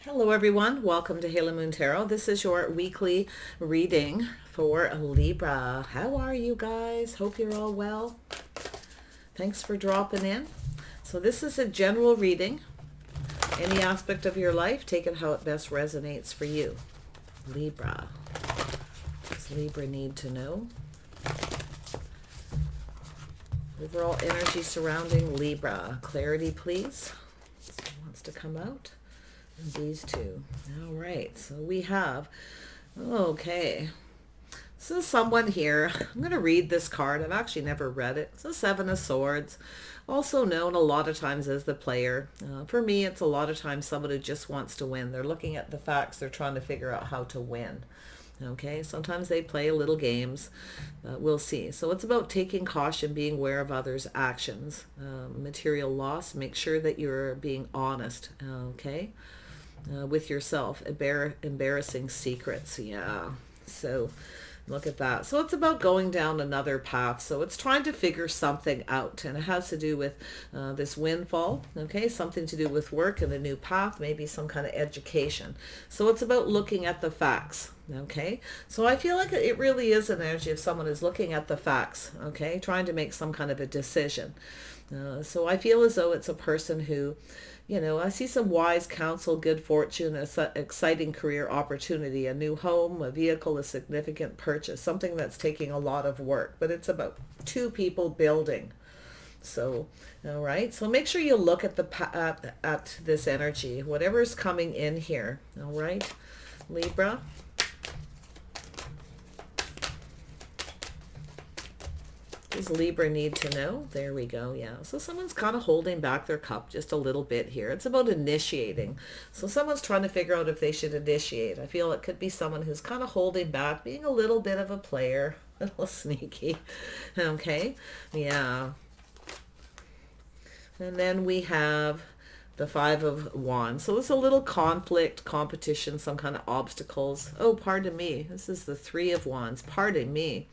Hello everyone, welcome to Halo Moon Tarot. This is your weekly reading for Libra. How are you guys? Hope you're all well. Thanks for dropping in. So this is a general reading. Any aspect of your life, take it how it best resonates for you. Libra. What does Libra need to know? Overall energy surrounding Libra. Clarity, please. Someone wants to come out. And these two. All right, so we have, okay, so someone here, I'm going to read this card. I've actually never read it. It's the Seven of Swords, also known a lot of times as the player. For me, it's a lot of times someone who just wants to win. They're looking at the facts. They're trying to figure out how to win. Okay, sometimes they play little games. We'll see. So it's about taking caution, being aware of others' actions. Material loss, make sure that you're being honest. Okay. With yourself, embarrassing secrets. Yeah, so look at that. So it's about going down another path. So it's trying to figure something out, and it has to do with this windfall. Okay, something to do with work and a new path, maybe some kind of education. So it's about looking at the facts. Okay, so I feel like it really is an energy of someone who's looking at the facts. Okay, trying to make some kind of a decision. So I feel as though it's a person who, you know, I see some wise counsel, good fortune, an exciting career opportunity, a new home, a vehicle, a significant purchase, something that's taking a lot of work, but it's about two people building. So, all right. So make sure you look at at this energy, whatever is coming in here. All right, Libra. Does Libra need to know? There we go. Yeah. So someone's kind of holding back their cup just a little bit here. It's about initiating. So someone's trying to figure out if they should initiate. I feel it could be someone who's kind of holding back, being a little bit of a player, a little sneaky. Okay. Yeah. And then we have the Five of Wands. So it's a little conflict, competition, some kind of obstacles. Oh, pardon me. This is the Three of Wands. Pardon me.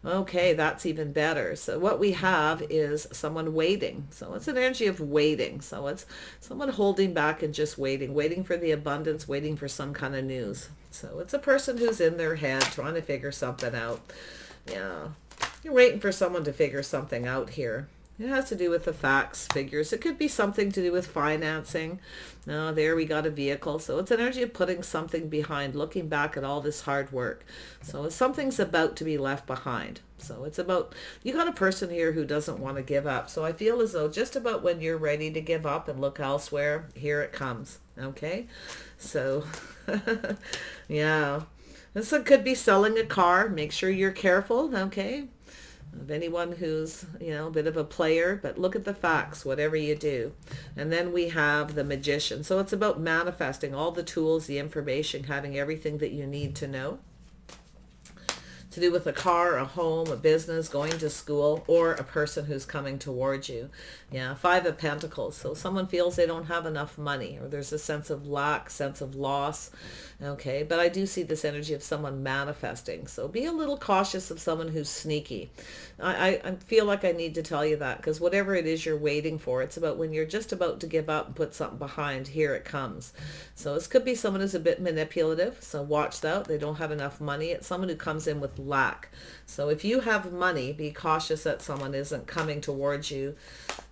Okay, that's even better. So what we have is someone waiting. So it's an energy of waiting. So it's someone holding back and just waiting for the abundance, waiting for some kind of news. So it's a person who's in their head trying to figure something out. Yeah, you're waiting for someone to figure something out here. It has to do with the facts, figures. It could be something to do with financing. There we got a vehicle. So it's an energy of putting something behind, looking back at all this hard work. So something's about to be left behind. So it's about, you got a person here who doesn't want to give up. So I feel as though just about when you're ready to give up and look elsewhere, here it comes. Okay. So yeah, this could be selling a car. Make sure you're careful. Okay. Of anyone who's, you know, a bit of a player, but look at the facts, whatever you do. And then we have the Magician. So it's about manifesting all the tools, the information, having everything that you need to know. To do with a car, a home, a business, going to school, or a person who's coming towards you. Yeah, Five of Pentacles. So someone feels they don't have enough money, or there's a sense of lack, sense of loss. Okay, but I do see this energy of someone manifesting. So be a little cautious of someone who's sneaky. I feel like I need to tell you that, because whatever it is you're waiting for, it's about when you're just about to give up and put something behind, here it comes. So this could be someone who's a bit manipulative. So watch that. They don't have enough money. It's someone who comes in with lack. So if you have money, be cautious that someone isn't coming towards you,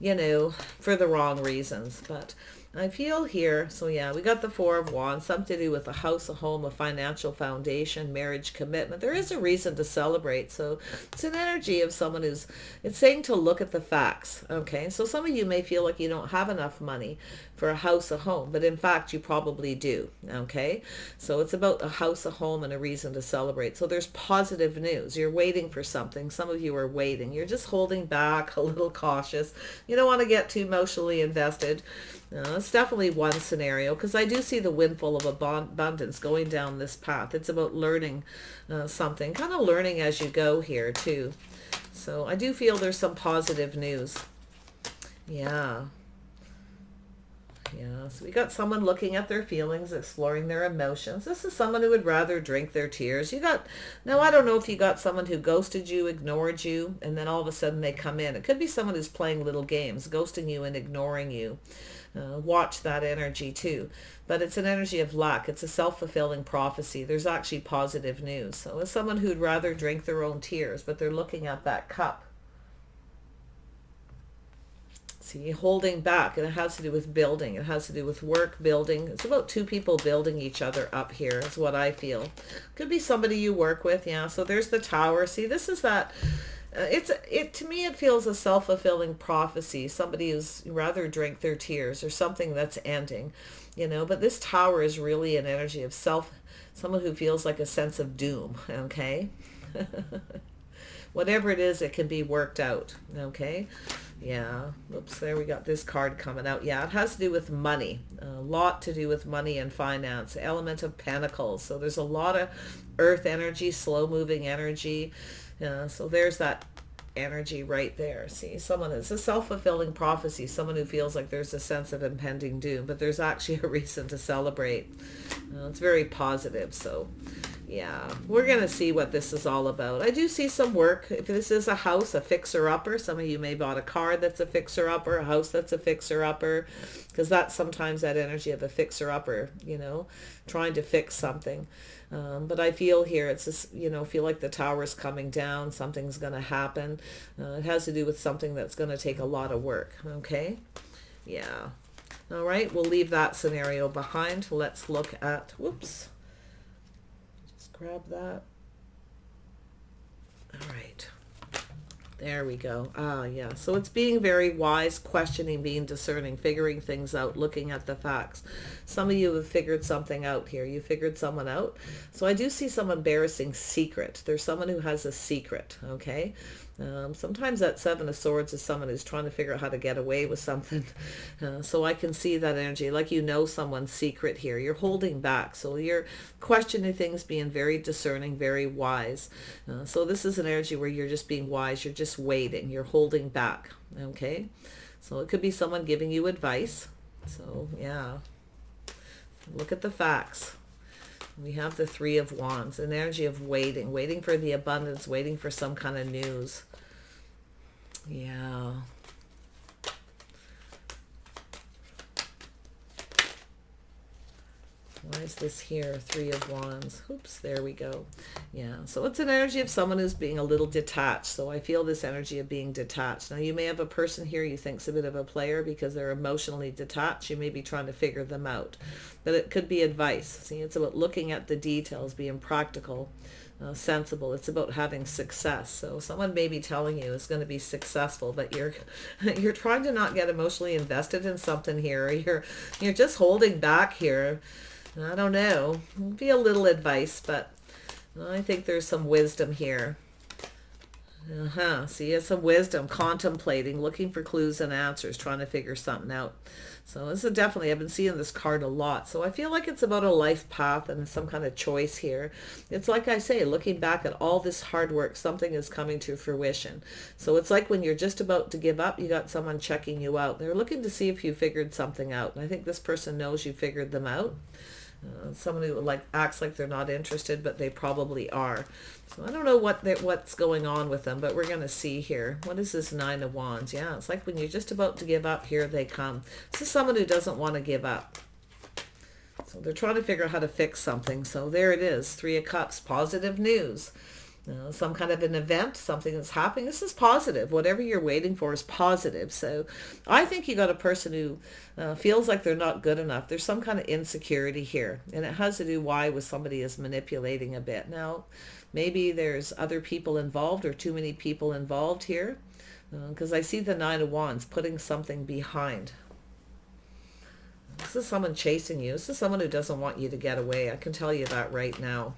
you know, for the wrong reasons. But I feel here, so yeah, we got the Four of Wands, something to do with a house, a home, a financial foundation, marriage, commitment. There is a reason to celebrate. So it's an energy of someone who's, it's saying to look at the facts. Okay, so some of you may feel like you don't have enough money for a house, a home, but in fact you probably do. Okay, so it's about a house, a home, and a reason to celebrate. So there's positive news. You're waiting for something. Some of you are waiting. You're just holding back, a little cautious. You don't want to get too emotionally invested. It's definitely one scenario, because I do see the windfall of abundance going down this path. It's about learning something, kind of learning as you go here too. So I do feel there's some positive news. Yeah. Yeah, so we got someone looking at their feelings, exploring their emotions. This is someone who would rather drink their tears. You got, now I don't know if you got someone who ghosted you, ignored you, and then all of a sudden they come in. It could be someone who's playing little games, ghosting you and ignoring you. Watch that energy too. But it's an energy of lack. It's a self-fulfilling prophecy. There's actually positive news. So it's someone who'd rather drink their own tears, but they're looking at that cup. See, holding back, and it has to do with building. It has to do with work, building. It's about two people building each other up here, is what I feel. Could be somebody you work with, yeah. So there's the Tower. See, this is that... to me, it feels a self-fulfilling prophecy. Somebody who's rather drink their tears, or something that's ending, but this Tower is really an energy of someone who feels like a sense of doom, okay? Whatever it is, it can be worked out, okay? Yeah, oops, there we got this card coming out. Yeah, it has to do with money, a lot to do with money and finance, element of Pentacles. So there's a lot of earth energy, slow-moving energy. So there's that energy right there. See, it's a self-fulfilling prophecy, someone who feels like there's a sense of impending doom, but there's actually a reason to celebrate. It's very positive. So yeah, we're going to see what this is all about. I do see some work. If this is a house, a fixer-upper, some of you may bought a car that's a fixer-upper, a house that's a fixer-upper, because that's sometimes that energy of a fixer-upper, trying to fix something. But I feel here, it's just, feel like the Tower's coming down, something's going to happen. It has to do with something that's going to take a lot of work, okay? Yeah. All right, we'll leave that scenario behind. Let's look at, whoops. Grab that. All right. There we go. Yeah. So it's being very wise, questioning, being discerning, figuring things out, looking at the facts. Some of you have figured something out here. You figured someone out. So I do see some embarrassing secret. There's someone who has a secret, okay? Sometimes that Seven of Swords is someone who's trying to figure out how to get away with something. So I can see that energy, like someone's secret here. You're holding back. So you're questioning things, being very discerning, very wise. So this is an energy where you're just being wise. You're just waiting. You're holding back. Okay? So it could be someone giving you advice. So yeah. Look at the facts. We have the Three of Wands, an energy of waiting for the abundance, waiting for some kind of news. Yeah. Why is this here? Three of Wands. Oops, there we go. Yeah, so it's an energy of someone who's being a little detached. So I feel this energy of being detached. Now you may have a person here you think's a bit of a player because they're emotionally detached. You may be trying to figure them out. But it could be advice. See, it's about looking at the details, being practical, sensible. It's about having success. So someone may be telling you it's going to be successful, but you're trying to not get emotionally invested in something here. You're just holding back here. I don't know. It'd be a little advice, but I think there's some wisdom here. See, it's some wisdom, contemplating, looking for clues and answers, trying to figure something out. So this is definitely, I've been seeing this card a lot. So I feel like it's about a life path and some kind of choice here. It's like I say, looking back at all this hard work, something is coming to fruition. So it's like when you're just about to give up, you got someone checking you out. They're looking to see if you figured something out. And I think this person knows you figured them out. Someone who acts like they're not interested, but they probably are. So I don't know what's going on with them, but we're going to see here. What is this Nine of Wands? Yeah, it's like when you're just about to give up, here they come. This is someone who doesn't want to give up. So they're trying to figure out how to fix something. So there it is, Three of Cups, positive news. Some kind of an event, something that's happening. This is positive. Whatever you're waiting for is positive. So I think you got a person who feels like they're not good enough. There's some kind of insecurity here. And it has to do with somebody is manipulating a bit. Now, maybe there's other people involved or too many people involved here. Because I see the Nine of Wands putting something behind. This is someone chasing you. This is someone who doesn't want you to get away. I can tell you that right now.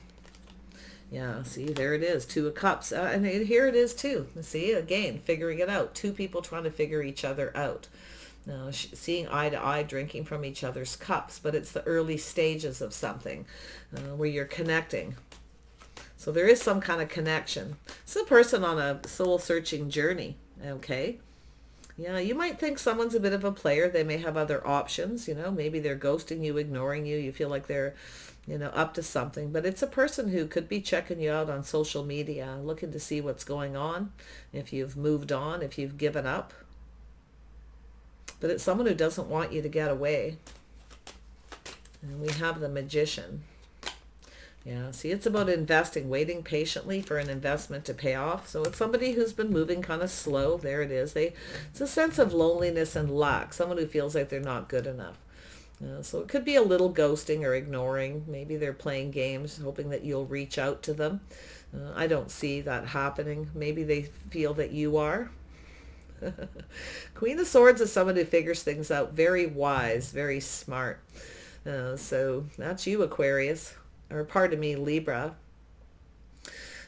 Yeah, see, there it is, Two of Cups. And here it is too. See, again, figuring it out. Two people trying to figure each other out. Seeing eye to eye, drinking from each other's cups. But it's the early stages of something where you're connecting. So there is some kind of connection. It's a person on a soul-searching journey, okay? Yeah, you might think someone's a bit of a player. They may have other options, maybe they're ghosting you, ignoring you. You feel like they're up to something, but it's a person who could be checking you out on social media, looking to see what's going on, if you've moved on, if you've given up. But it's someone who doesn't want you to get away. And we have the Magician. Yeah, see, it's about investing, waiting patiently for an investment to pay off. So it's somebody who's been moving kind of slow. There it is. It's a sense of loneliness and lack, someone who feels like they're not good enough. So it could be a little ghosting or ignoring. Maybe they're playing games, hoping that you'll reach out to them. I don't see that happening. Maybe they feel that you are. Queen of Swords is someone who figures things out, very wise, very smart. So that's you, Aquarius. Or pardon me, Libra.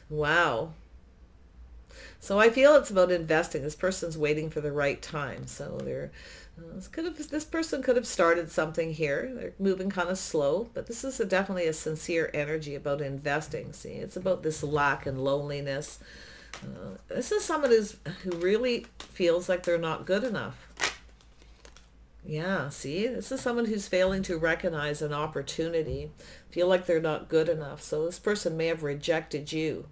Wow. So I feel it's about investing. This person's waiting for the right time. So this person could have started something here. They're moving kind of slow, but this is definitely a sincere energy about investing. See, it's about this lack and loneliness. This is someone who really feels like they're not good enough. Yeah, see, this is someone who's failing to recognize an opportunity, feel like they're not good enough. So this person may have rejected you,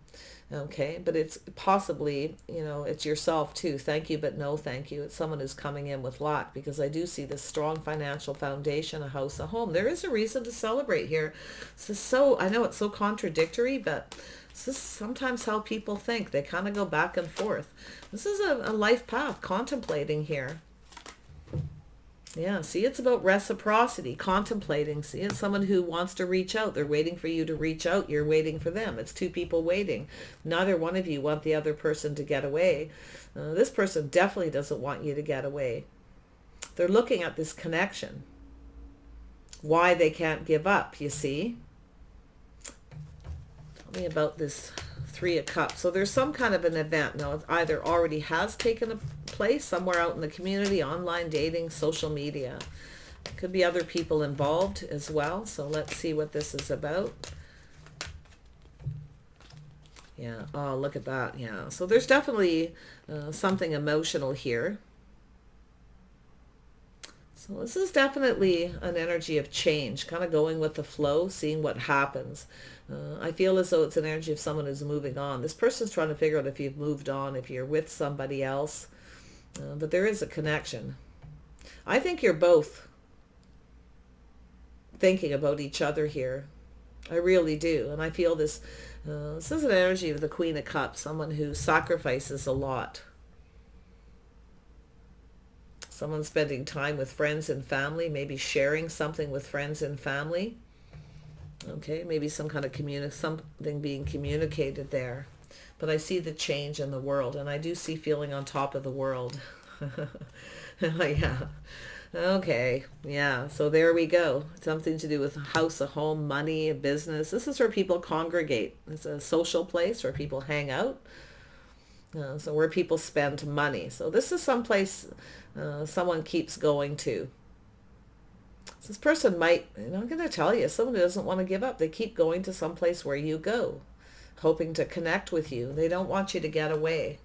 okay? But it's possibly, it's yourself too. Thank you, but no thank you. It's someone who's coming in with lack, because I do see this strong financial foundation, a house, a home. There is a reason to celebrate here. I know it's so contradictory, but this is sometimes how people think. They kind of go back and forth. This is a life path, contemplating here. Yeah, see, it's about reciprocity, contemplating. See, it's someone who wants to reach out. They're waiting for you to reach out. You're waiting for them. It's two people waiting. Neither one of you want the other person to get away. This person definitely doesn't want you to get away. They're looking at this connection. Why they can't give up, you see. Tell me about this Three of Cups. So there's some kind of an event. Now, it either already has taken place somewhere out in the community, online dating, social media. Could be other people involved as well. So let's see what this is about. Yeah. Oh, look at that. Yeah. So there's definitely something emotional here. So this is definitely an energy of change, kind of going with the flow, seeing what happens. I feel as though it's an energy of someone who's moving on. This person's trying to figure out if you've moved on, if you're with somebody else. But there is a connection. I think you're both thinking about each other here. I really do. And I feel this is an energy of the Queen of Cups, someone who sacrifices a lot. Someone spending time with friends and family, maybe sharing something with friends and family. Okay, maybe some kind of something being communicated there. But I see the change in the world, and I do see feeling on top of the world. Yeah. Okay. Yeah. So there we go. Something to do with a house, a home, money, a business. This is where people congregate. It's a social place where people hang out. So where people spend money. So this is someplace someone keeps going to. So this person might, I'm going to tell you, someone who doesn't want to give up. They keep going to someplace where you go, hoping to connect with you. They don't want you to get away.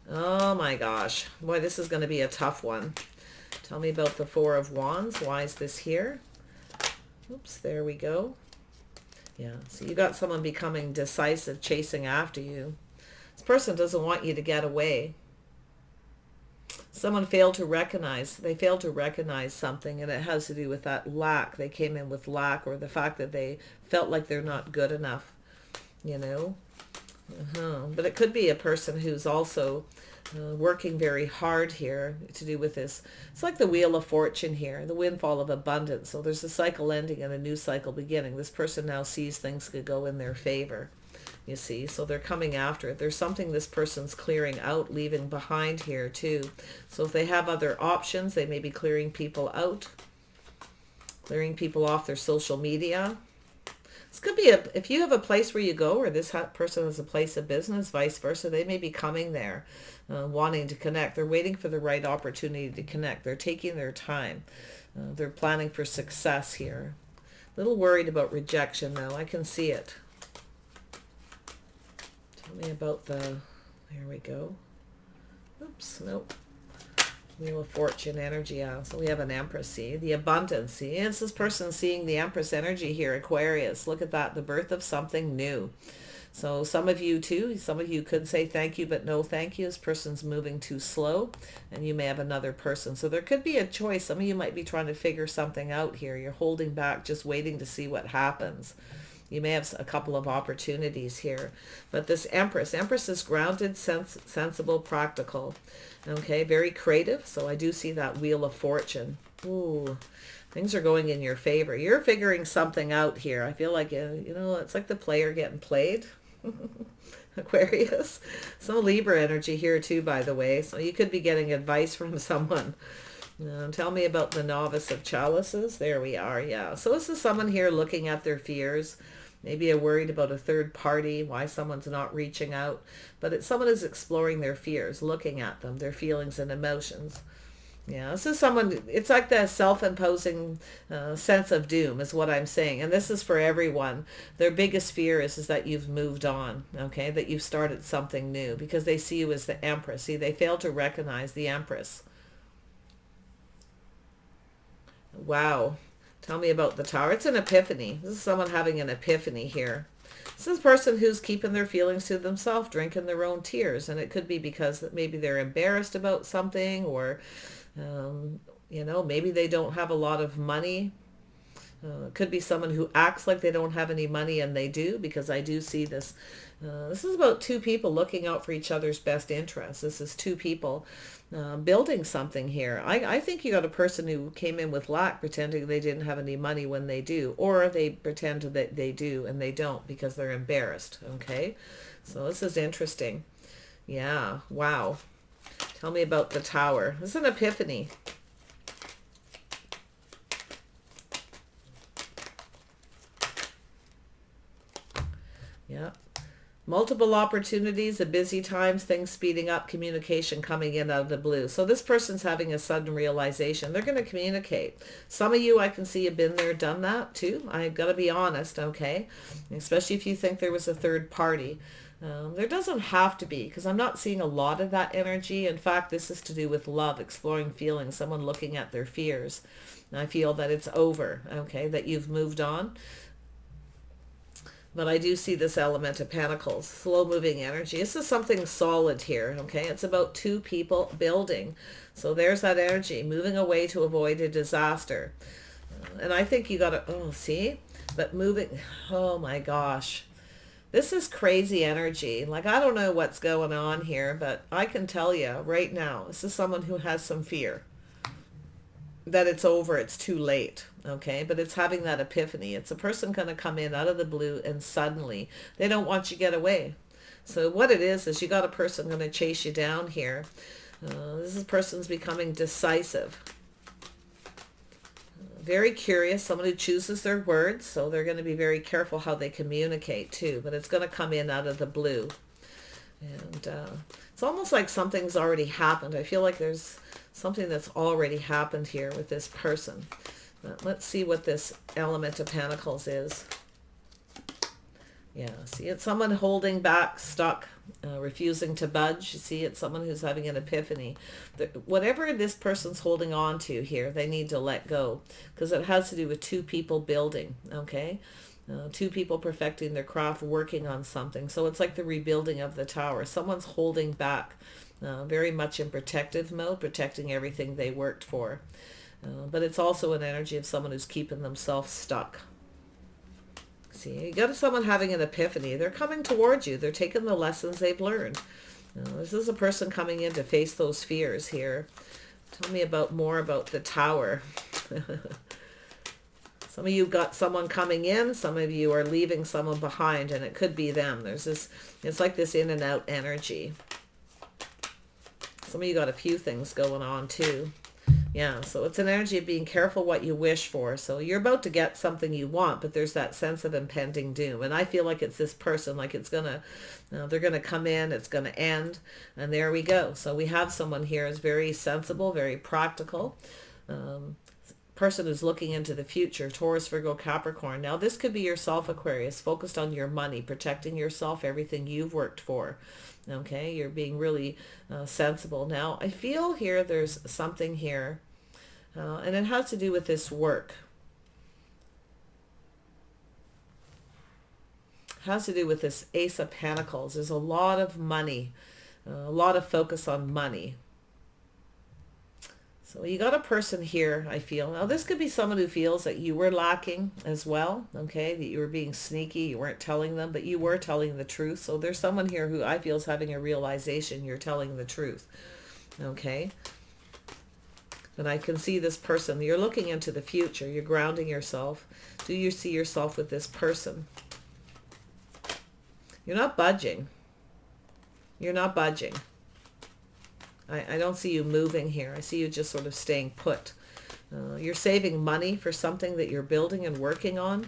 Oh my gosh. Boy, this is going to be a tough one. Tell me about the Four of Wands. Why is this here? Oops, there we go. Yeah, so you got someone becoming decisive, chasing after you. This person doesn't want you to get away. Someone failed to recognize, something, and it has to do with that lack. They came in with lack, or the fact that they felt like they're not good enough, But it could be a person who's also working very hard here to do with this. It's like the Wheel of Fortune here, the windfall of abundance. So there's a cycle ending and a new cycle beginning. This person now sees things could go in their favor. You see, so they're coming after it. There's something this person's clearing out, leaving behind here too. So if they have other options, they may be clearing people out, clearing people off their social media. This could be if you have a place where you go, or this person has a place of business, vice versa, they may be coming there, wanting to connect. They're waiting for the right opportunity to connect. They're taking their time. They're planning for success here. A little worried about rejection though. I can see it. Tell me about there we go. Oops, nope. Wheel of Fortune energy. Yeah, so we have an Empress, see? The abundance, see? It's this person seeing the Empress energy here, Aquarius. Look at that, the birth of something new. So some of you too, some of you could say thank you, but no thank you. This person's moving too slow, and you may have another person. So there could be a choice. Some of you might be trying to figure something out here. You're holding back, just waiting to see what happens. You may have a couple of opportunities here. But this Empress is grounded, sensible, practical. Okay, very creative. So I do see that Wheel of Fortune. Ooh, things are going in your favor. You're figuring something out here. I feel like, it's like the player getting played. Aquarius. Some Libra energy here too, by the way. So you could be getting advice from someone. Tell me about the Novice of Chalices. There we are. Yeah. So this is someone here looking at their fears. Maybe you're worried about a third party, why someone's not reaching out. But it's someone who's exploring their fears, looking at them, their feelings and emotions. Yeah, this is someone, it's like the self-imposing sense of doom is what I'm saying. And this is for everyone. Their biggest fear is that you've moved on, okay, that you've started something new because they see you as the Empress. See, they fail to recognize the Empress. Wow. Tell me about the Tower. It's an epiphany. This is someone having an epiphany here. This is a person who's keeping their feelings to themselves, drinking their own tears. And it could be because maybe they're embarrassed about something, or, maybe they don't have a lot of money. It could be someone who acts like they don't have any money and they do, because I do see this. This is about two people looking out for each other's best interests. This is two people building something here. I think you got a person who came in with lack, pretending they didn't have any money when they do, or they pretend that they do and they don't because they're embarrassed. Okay, so this is interesting. Yeah, wow. Tell me about the Tower. This is an epiphany. Yeah. Multiple opportunities, a busy times, things speeding up, communication coming in out of the blue. So this person's having a sudden realization. They're going to communicate. Some of you, I can see, have been there, done that too. I've got to be honest, okay? Especially if you think there was a third party. There doesn't have to be, because I'm not seeing a lot of that energy. In fact, this is to do with love, exploring feelings, someone looking at their fears. And I feel that it's over, okay, that you've moved on. But I do see this element of Pentacles, slow-moving energy. This is something solid here, okay? It's about two people building. So there's that energy, moving away to avoid a disaster. And I think you got to, see? But moving, oh my gosh. This is crazy energy. Like, I don't know what's going on here, but I can tell you right now, this is someone who has some fear that it's over, it's too late, okay? But it's having that epiphany. It's a person going to come in out of the blue and suddenly they don't want you to get away. So what it is you got a person going to chase you down here. This person's becoming decisive. Very curious, someone who chooses their words, so they're going to be very careful how they communicate too, but it's going to come in out of the blue. And it's almost like something's already happened. I feel like there's something that's already happened here with this person. But let's see what this element of Pentacles is. Yeah, see, it's someone holding back, stuck, refusing to budge. You see, it's someone who's having an epiphany. Whatever this person's holding on to here, they need to let go, because it has to do with two people building, okay? Two people perfecting their craft, working on something. So it's like the rebuilding of the tower. Someone's holding back, very much in protective mode, protecting everything they worked for. But it's also an energy of someone who's keeping themselves stuck. See, you got someone having an epiphany. They're coming towards you. They're taking the lessons they've learned. This is a person coming in to face those fears here. Tell me more about the Tower. Some of you got someone coming in. Some of you are leaving someone behind, and it could be them. There's this, it's like this in and out energy. Some of you got a few things going on too. Yeah, so it's an energy of being careful what you wish for. So you're about to get something you want, but there's that sense of impending doom. And I feel like it's this person, like it's going to, they're going to come in, it's going to end, and there we go. So we have someone here who's very sensible, very practical, person who's looking into the future, Taurus, Virgo, Capricorn. Now this could be yourself, Aquarius, focused on your money, protecting yourself, everything you've worked for. Okay, you're being really sensible. Now, I feel here there's something here, and it has to do with this work. has to do with this Ace of Pentacles. There's a lot of money, a lot of focus on money. So you got a person here, I feel. Now this could be someone who feels that you were lacking as well, okay? That you were being sneaky, you weren't telling them, but you were telling the truth. So there's someone here who I feel is having a realization you're telling the truth, okay? And I can see this person. You're looking into the future. You're grounding yourself. Do you see yourself with this person? You're not budging. You're not budging. I don't see you moving here. I see you just sort of staying put. You're saving money for something that you're building and working on.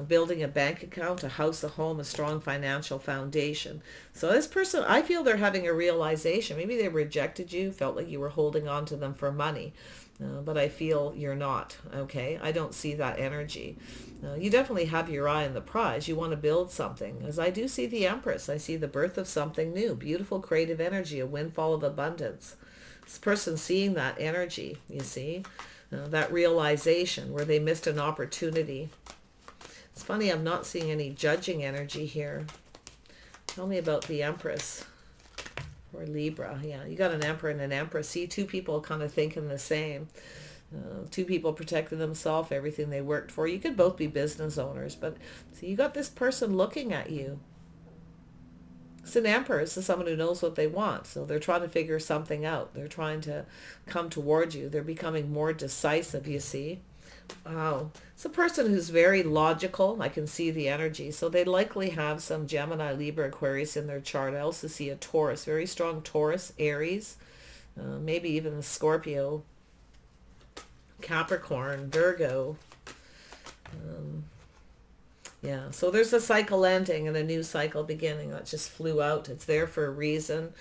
Building a bank account, a house, a home, a strong financial foundation. So this person, I feel they're having a realization. Maybe they rejected you, felt like you were holding on to them for money. But I feel you're not, okay? I don't see that energy. You definitely have your eye on the prize. You want to build something. As I do see the Empress, I see the birth of something new. Beautiful creative energy, a windfall of abundance. This person seeing that energy, you see? That realization where they missed an opportunity. It's funny, I'm not seeing any judging energy here. Tell me about the Empress. Or Libra, yeah. You got an Emperor and an Empress. See, two people kind of thinking the same. Two people protecting themselves, everything they worked for. You could both be business owners, but see, you got this person looking at you. It's an Emperor. It's someone who knows what they want. So they're trying to figure something out. They're trying to come towards you. They're becoming more decisive, you see. Wow. It's a person who's very logical. I can see the energy. So they likely have some Gemini, Libra, Aquarius in their chart. I also see a Taurus, very strong Taurus, Aries, maybe even a Scorpio, Capricorn, Virgo. Yeah, so there's a cycle ending and a new cycle beginning. That just flew out. It's there for a reason.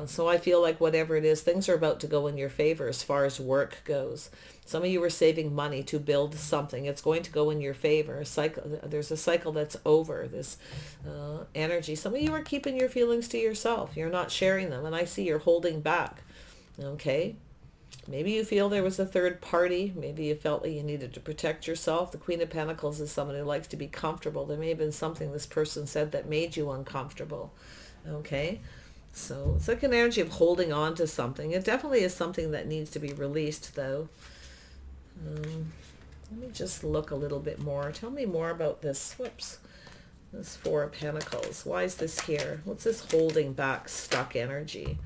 So I feel like whatever it is, things are about to go in your favor as far as work goes. Some of you were saving money to build something. It's going to go in your favor. There's a cycle that's over, this energy. Some of you are keeping your feelings to yourself. You're not sharing them. And I see you're holding back. Okay? Maybe you feel there was a third party. Maybe you felt like you needed to protect yourself. The Queen of Pentacles is someone who likes to be comfortable. There may have been something this person said that made you uncomfortable. Okay? So it's like an energy of holding on to something. It definitely is something that needs to be released, though. Let me just look a little bit more. Tell me more about this. Whoops. This Four of Pentacles. Why is this here? What's this holding back, stuck energy?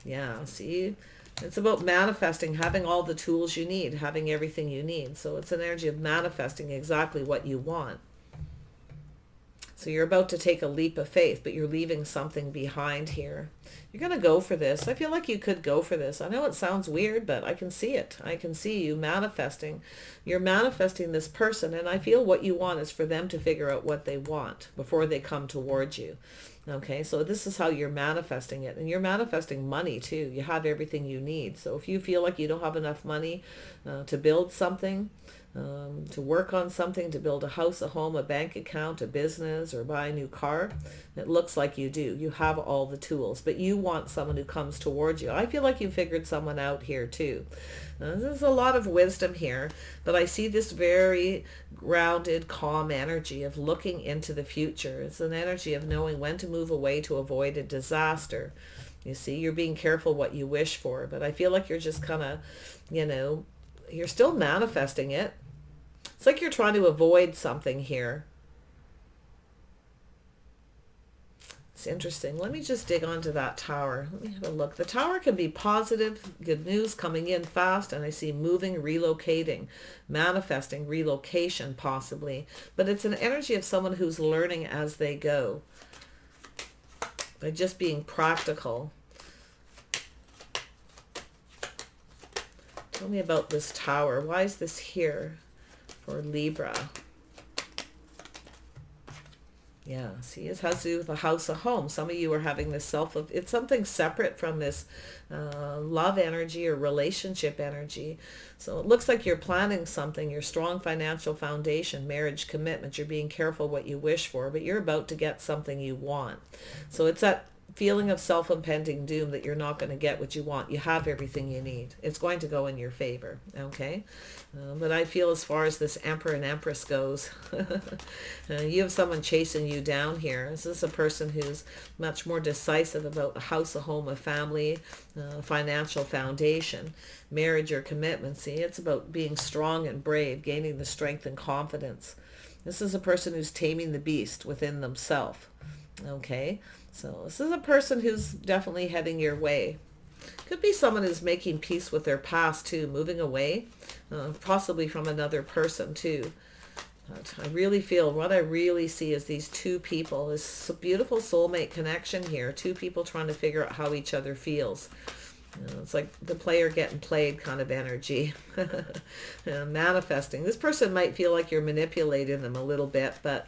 Yeah, see? It's about manifesting, having all the tools you need, having everything you need. So it's an energy of manifesting exactly what you want. So you're about to take a leap of faith, but you're leaving something behind here. You're going to go for this. I feel like you could go for this. I know it sounds weird, but I can see it. I can see you manifesting. You're manifesting this person, and I feel what you want is for them to figure out what they want before they come towards you. Okay, so this is how you're manifesting it. And you're manifesting money, too. You have everything you need. So if you feel like you don't have enough money to build something, to work on something, to build a house, a home, a bank account, a business, or buy a new car, it looks like you do. You have all the tools, but you want someone who comes towards you. I feel like you figured someone out here too. There's a lot of wisdom here, but I see this very grounded, calm energy of looking into the future. It's an energy of knowing when to move away to avoid a disaster. You see, you're being careful what you wish for, but I feel like you're just kind of, you're still manifesting it. It's like you're trying to avoid something here. It's interesting. Let me just dig onto that tower. Let me have a look. The tower can be positive, good news coming in fast, and I see moving, relocating, manifesting, relocation possibly. But it's an energy of someone who's learning as they go by just being practical. Tell me about this tower. Why is this here for Libra? Yeah, see, it has to do with a house, a home. Some of you are having this it's something separate from this love energy or relationship energy. So it looks like you're planning something, your strong financial foundation, marriage commitment. You're being careful what you wish for, but you're about to get something you want. So it's that feeling of self-impending doom that you're not going to get what you want. You have everything you need. It's going to go in your favor, okay? But I feel as far as this Emperor and Empress goes, you have someone chasing you down here. This is a person who's much more decisive about a house, a home, a family, financial foundation, marriage or commitment. See, it's about being strong and brave, gaining the strength and confidence. This is a person who's taming the beast within themselves, okay? So this is a person who's definitely heading your way. Could be someone who's making peace with their past too, moving away, possibly from another person too. But I really feel, what I really see is these two people, this beautiful soulmate connection here, two people trying to figure out how each other feels. It's like the player getting played kind of energy. Manifesting. This person might feel like you're manipulating them a little bit, but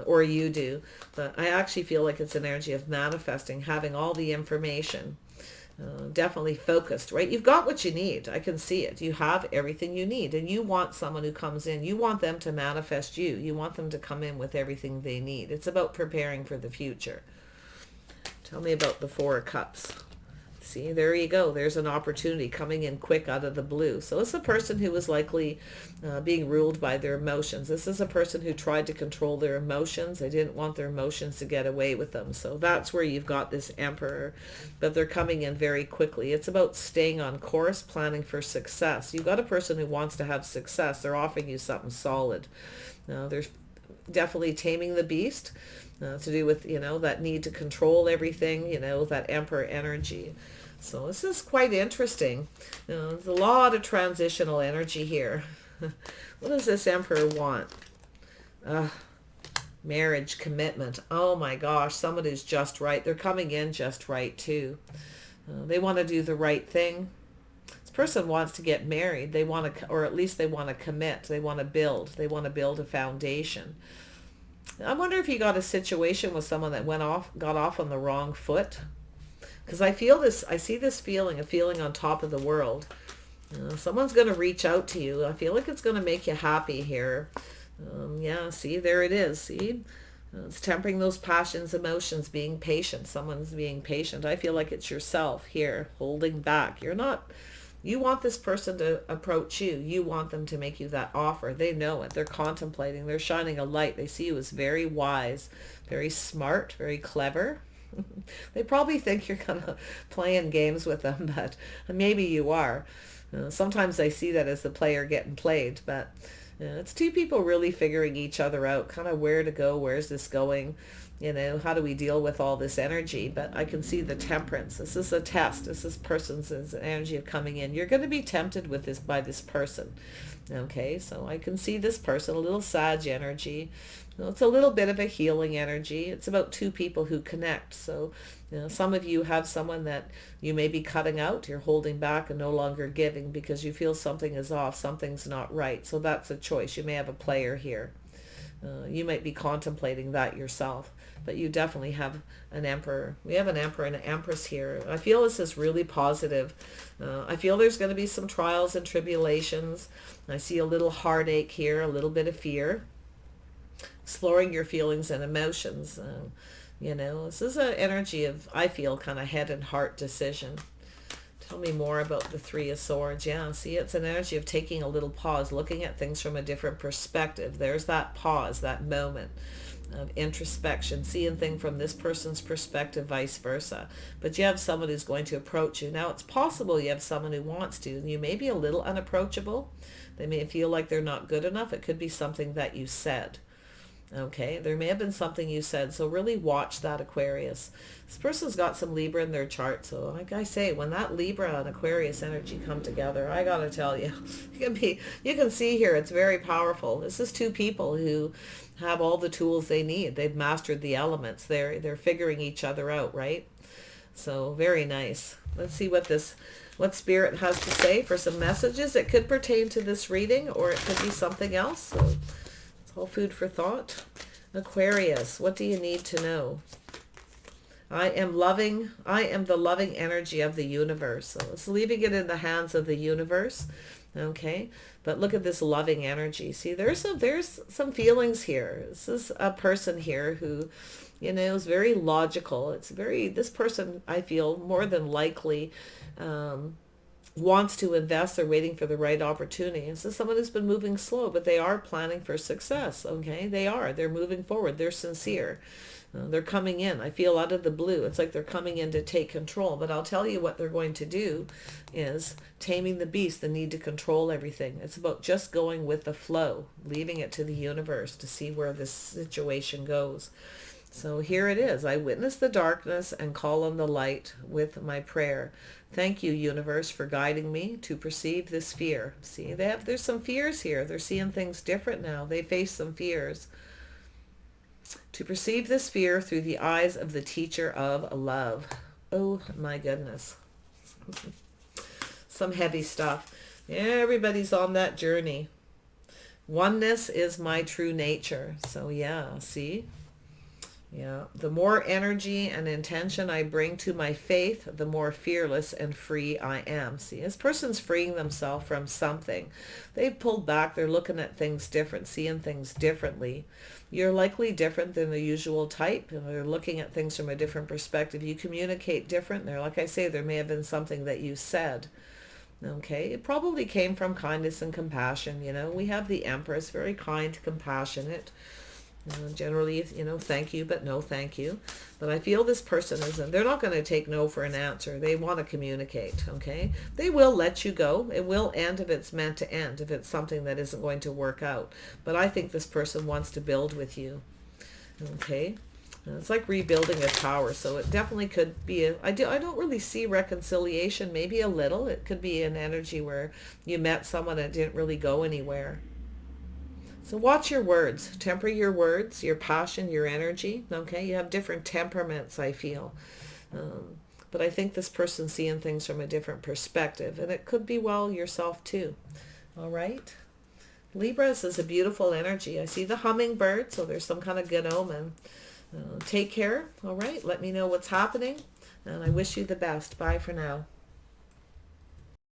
or you do. But I actually feel like it's an energy of manifesting, having all the information. Definitely focused, right? You've got what you need. I can see it. You have everything you need. And you want someone who comes in. You want them to manifest you. You want them to come in with everything they need. It's about preparing for the future. Tell me about the Four of Cups. See, there you go. There's an opportunity coming in quick out of the blue. So it's a person who is likely being ruled by their emotions. This is a person who tried to control their emotions. They didn't want their emotions to get away with them. So that's where you've got this Emperor. But they're coming in very quickly. It's about staying on course, planning for success. You've got a person who wants to have success. They're offering you something solid. They're definitely taming the beast. To do with, that need to control everything, that Emperor energy. So this is quite interesting. There's a lot of transitional energy here. What does this Emperor want? Marriage, commitment. Oh my gosh, someone who's just right. They're coming in just right too. They want to do the right thing. This person wants to get married. They want to, or at least they want to commit. They want to build. They want to build a foundation. I wonder if you got a situation with someone that got off on the wrong foot. Because I see this feeling, a feeling on top of the world. Someone's going to reach out to you. I feel like it's going to make you happy here. Yeah, see, there it is. See, it's tempering those passions, emotions, being patient. Someone's being patient. I feel like it's yourself here, holding back. You want this person to approach you. You want them to make you that offer. They know it. They're contemplating. They're shining a light. They see you as very wise, very smart, very clever. They probably think you're kind of playing games with them, but maybe you are. Sometimes I see that as the player getting played, but it's two people really figuring each other out, kind of where to go, where's this going, how do we deal with all this energy? But I can see the temperance. This is a test. This is person's energy of coming in. You're going to be tempted by this person. Okay, so I can see this person, a little Sag energy. It's a little bit of a healing energy. It's about two people who connect. So, some of you have someone that you may be cutting out. You're holding back and no longer giving because you feel something is off, something's not right. So that's a choice. You may have a player here. You might be contemplating that yourself, but you definitely have an Emperor. We have an Emperor and an Empress here. I feel this is really positive. I feel there's going to be some trials and tribulations. I see a little heartache here, a little bit of fear. Exploring your feelings and emotions. This is an energy of, I feel, kind of head and heart decision. Tell me more about the Three of Swords. Yeah, see, it's an energy of taking a little pause, looking at things from a different perspective. There's that pause, that moment of introspection, seeing things from this person's perspective, vice versa. But you have someone who's going to approach you. Now, it's possible you have someone who wants to. You may be a little unapproachable. They may feel like they're not good enough. It could be something that you said. Okay, there may have been something you said, so really watch that, Aquarius. This person's got some Libra in their chart, so like I say, when that Libra and Aquarius energy come together, I gotta tell you, you can see here, it's very powerful. This is two people who have all the tools they need. They've mastered the elements. They're figuring each other out, right? So very nice. Let's see what Spirit has to say for some messages. It could pertain to this reading, or it could be something else. So it's all food for thought. Aquarius, what do you need to know? I am the loving energy of the universe. So it's leaving it in the hands of the universe. Okay, but look at this loving energy. See, there's some feelings here. This is a person here who, is very logical. This person, I feel, more than likely wants to invest. They're waiting for the right opportunity. This is someone who's been moving slow, but they are planning for success. Okay, they're moving forward. They're sincere. They're coming in. I feel out of the blue. It's like they're coming in to take control. But I'll tell you what they're going to do is taming the beast, the need to control everything. It's about just going with the flow, leaving it to the universe to see where this situation goes. So here it is. I witness the darkness and call on the light with my prayer. Thank you, universe, for guiding me to perceive this fear. See, there's some fears here. They're seeing things different now. They face some fears. To perceive this fear through the eyes of the teacher of love. Oh my goodness. Some heavy stuff. Everybody's on that journey. Oneness is my true nature. So yeah, see? Yeah, the more energy and intention I bring to my faith, the more fearless and free I am. See, this person's freeing themselves from something. They've pulled back. They're looking at things different, seeing things differently. You're likely different than the usual type. They're looking at things from a different perspective. You communicate different. There, like I say, there may have been something that you said. Okay, it probably came from kindness and compassion. We have the Empress, very kind, compassionate. Generally, thank you, but no thank you. But I feel this person they're not going to take no for an answer. They want to communicate, okay? They will let you go. It will end if it's meant to end, if it's something that isn't going to work out. But I think this person wants to build with you, okay? It's like rebuilding a tower, so it definitely could be I don't really see reconciliation, maybe a little. It could be an energy where you met someone and it didn't really go anywhere. So watch your words, temper your words, your passion, your energy. Okay, you have different temperaments, I feel. But I think this person's seeing things from a different perspective, and it could be yourself too. All right. Libra, this is a beautiful energy. I see the hummingbird, so there's some kind of good omen. Take care. All right. Let me know what's happening, and I wish you the best. Bye for now.